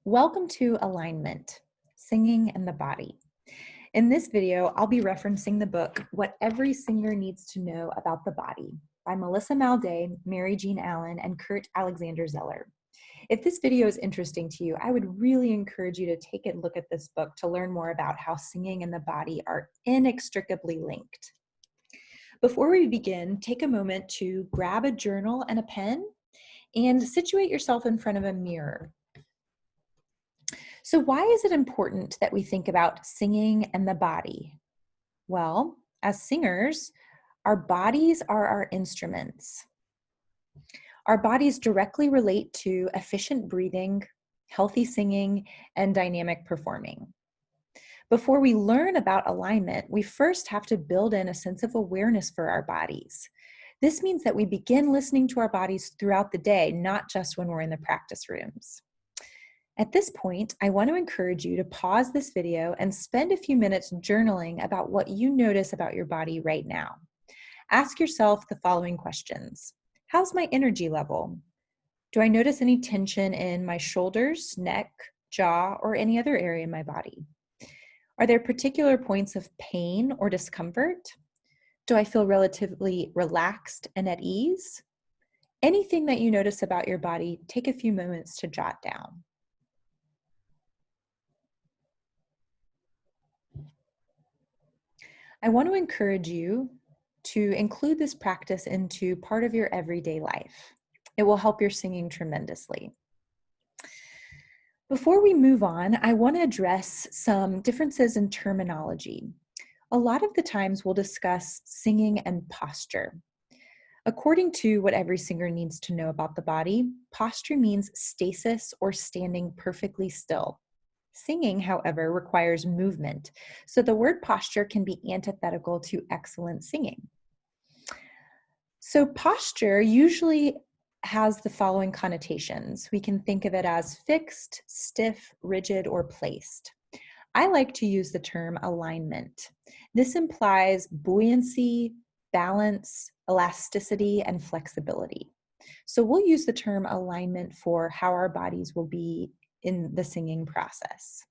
Welcome to Alignment, Singing and the Body. In this video, I'll be referencing the book, What Every Singer Needs to Know About the Body by Melissa Malday, Mary Jean Allen, and Kurt Alexander Zeller. If this video is interesting to you, I would really encourage you to take a look at this book to learn more about how singing and the body are inextricably linked. Before we begin, take a moment to grab a journal and a pen and situate yourself in front of a mirror. So why is it important that we think about singing and the body? Well, as singers, our bodies are our instruments. Our bodies directly relate to efficient breathing, healthy singing, and dynamic performing. Before we learn about alignment, we first have to build in a sense of awareness for our bodies. This means that we begin listening to our bodies throughout the day, not just when we're in the practice rooms. At this point, I want to encourage you to pause this video and spend a few minutes journaling about what you notice about your body right now. Ask yourself the following questions. How's my energy level? Do I notice any tension in my shoulders, neck, jaw, or any other area in my body? Are there particular points of pain or discomfort? Do I feel relatively relaxed and at ease? Anything that you notice about your body, take a few moments to jot down. I want to encourage you to include this practice into part of your everyday life. It will help your singing tremendously. Before we move on, I want to address some differences in terminology. A lot of the times we'll discuss singing and posture. According to What Every Singer Needs to Know About the Body, posture means stasis or standing perfectly still. Singing, however, requires movement, so the word posture can be antithetical to excellent singing. So posture usually has the following connotations. We can think of it as fixed, stiff, rigid, or placed. I like to use the term alignment. This implies buoyancy, balance, elasticity, and flexibility. So we'll use the term alignment for how our bodies will be in the singing process.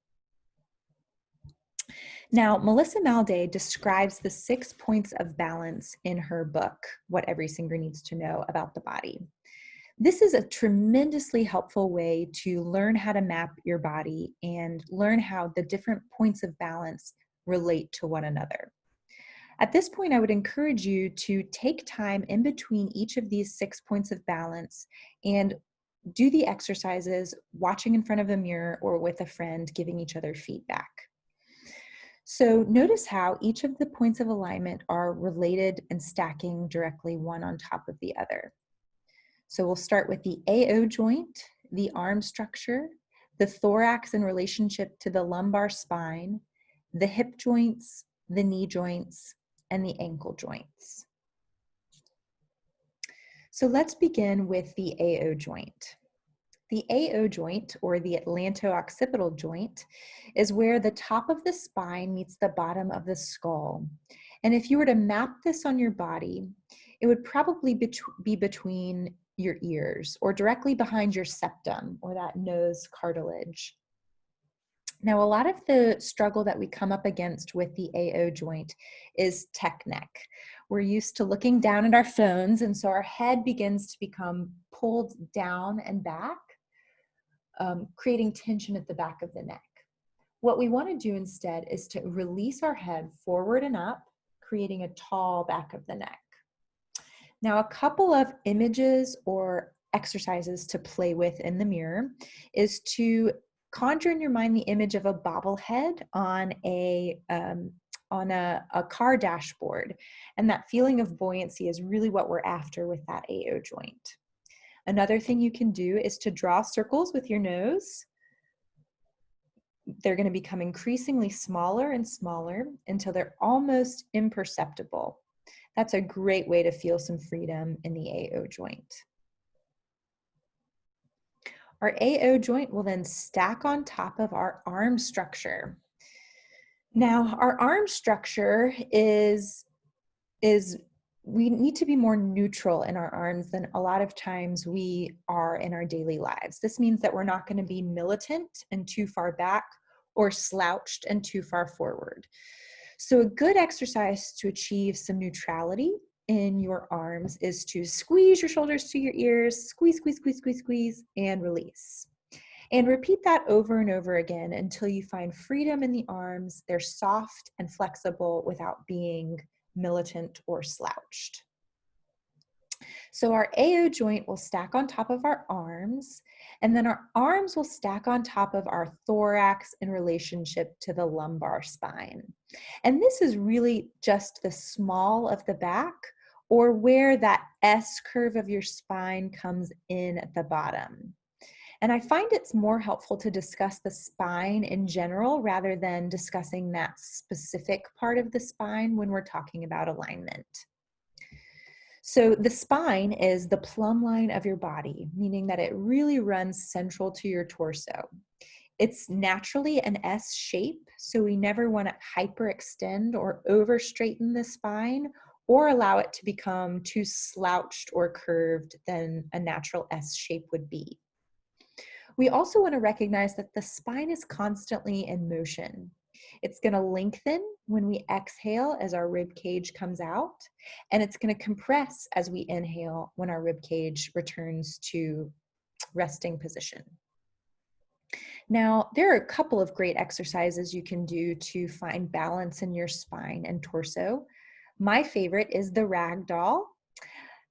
Now, Melissa Malday describes the 6 points of balance in her book, What Every Singer Needs to Know About the Body. This is a tremendously helpful way to learn how to map your body and learn how the different points of balance relate to one another. At this point, I would encourage you to take time in between each of these 6 points of balance and do the exercises watching in front of a mirror or with a friend, giving each other feedback. So notice how each of the points of alignment are related and stacking directly one on top of the other. So we'll start with the AO joint, the arm structure, the thorax in relationship to the lumbar spine, the hip joints, the knee joints, and the ankle joints. So let's begin with the AO joint. The AO joint, or the atlanto-occipital joint, is where the top of the spine meets the bottom of the skull. And if you were to map this on your body, it would probably be between your ears or directly behind your septum, or that nose cartilage. Now, a lot of the struggle that we come up against with the AO joint is tech neck. We're used to looking down at our phones, and so our head begins to become pulled down and back, creating tension at the back of the neck. What we want to do instead is to release our head forward and up, creating a tall back of the neck. Now, a couple of images or exercises to play with in the mirror is to conjure in your mind the image of a bobblehead on a car dashboard. And that feeling of buoyancy is really what we're after with that AO joint. Another thing you can do is to draw circles with your nose. They're going to become increasingly smaller and smaller until they're almost imperceptible. That's a great way to feel some freedom in the AO joint. Our AO joint will then stack on top of our arm structure. Now, our arm structure is we need to be more neutral in our arms than a lot of times we are in our daily lives. This means that we're not going to be militant and too far back or slouched and too far forward. So a good exercise to achieve some neutrality in your arms is to squeeze your shoulders to your ears, squeeze, squeeze, squeeze, squeeze, squeeze, and release. And repeat that over and over again until you find freedom in the arms. They're soft and flexible without being militant or slouched. So our AO joint will stack on top of our arms, and then our arms will stack on top of our thorax in relationship to the lumbar spine. And this is really just the small of the back, or where that S curve of your spine comes in at the bottom. And I find it's more helpful to discuss the spine in general rather than discussing that specific part of the spine when we're talking about alignment. So the spine is the plumb line of your body, meaning that it really runs central to your torso. It's naturally an S shape, so we never want to hyperextend or over straighten the spine or allow it to become too slouched or curved than a natural S shape would be. We also want to recognize that the spine is constantly in motion. It's going to lengthen when we exhale as our rib cage comes out, and it's going to compress as we inhale when our rib cage returns to resting position. Now, there are a couple of great exercises you can do to find balance in your spine and torso. My favorite is the ragdoll.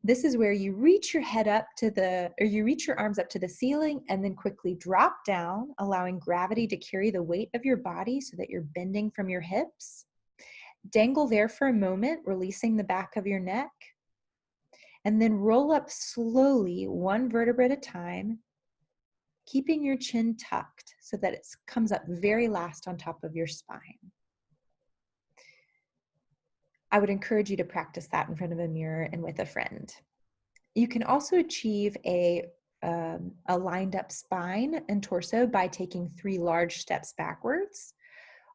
This is where you reach your head up to you reach your arms up to the ceiling and then quickly drop down, allowing gravity to carry the weight of your body so that you're bending from your hips. Dangle there for a moment, releasing the back of your neck, and then roll up slowly, one vertebra at a time, keeping your chin tucked so that it comes up very last on top of your spine. I would encourage you to practice that in front of a mirror and with a friend. You can also achieve a lined up spine and torso by taking 3 large steps backwards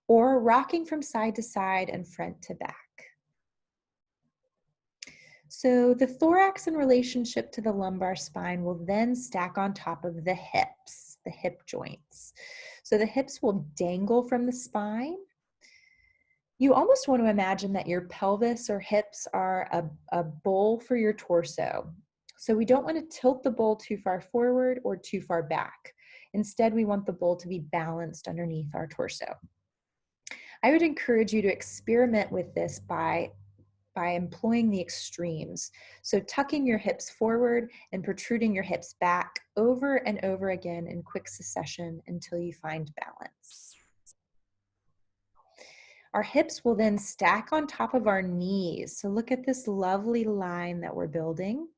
or rocking from side to side and front to back. So the thorax in relationship to the lumbar spine will then stack on top of the hips, the hip joints. So the hips will dangle from the spine. You almost want to imagine that your pelvis or hips are a bowl for your torso. So we don't want to tilt the bowl too far forward or too far back. Instead, we want the bowl to be balanced underneath our torso. I would encourage you to experiment with this by employing the extremes. So tucking your hips forward and protruding your hips back over and over again in quick succession until you find balance. Our hips will then stack on top of our knees. So look at this lovely line that we're building.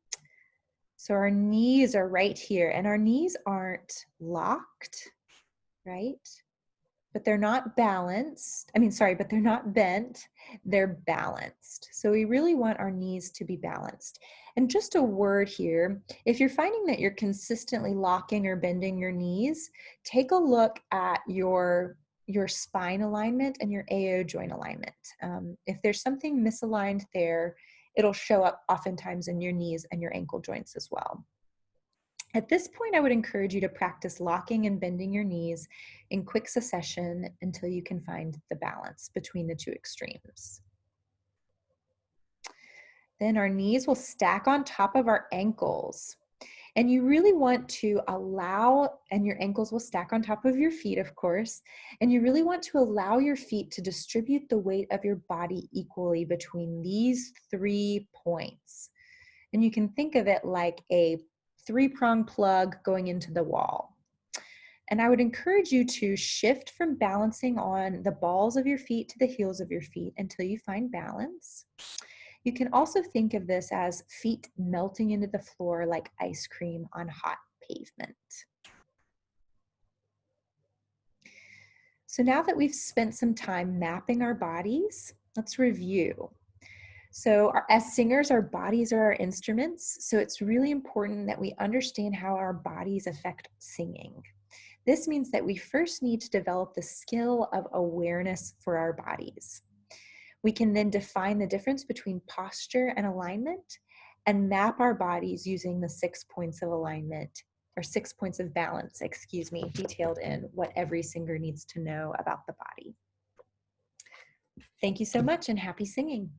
So our knees are right here, and our knees aren't locked, right? But they're not balanced. But they're not bent. They're balanced. So we really want our knees to be balanced. And just a word here, if you're finding that you're consistently locking or bending your knees, take a look at your spine alignment and your AO joint alignment. If there's something misaligned there, it'll show up oftentimes in your knees and your ankle joints as well. At this point, I would encourage you to practice locking and bending your knees in quick succession until you can find the balance between the two extremes. Then our knees will stack on top of our ankles. And you really want to and your ankles will stack on top of your feet, of course, and you really want to allow your feet to distribute the weight of your body equally between these 3 points. And you can think of it like a 3-prong plug going into the wall. And I would encourage you to shift from balancing on the balls of your feet to the heels of your feet until you find balance. You can also think of this as feet melting into the floor like ice cream on hot pavement. So now that we've spent some time mapping our bodies, let's review. So as singers, our bodies are our instruments, so it's really important that we understand how our bodies affect singing. This means that we first need to develop the skill of awareness for our bodies. We can then define the difference between posture and alignment and map our bodies using the 6 points of alignment, or 6 points of balance, excuse me, detailed in what every singer needs to know about the body. Thank you so much and happy singing.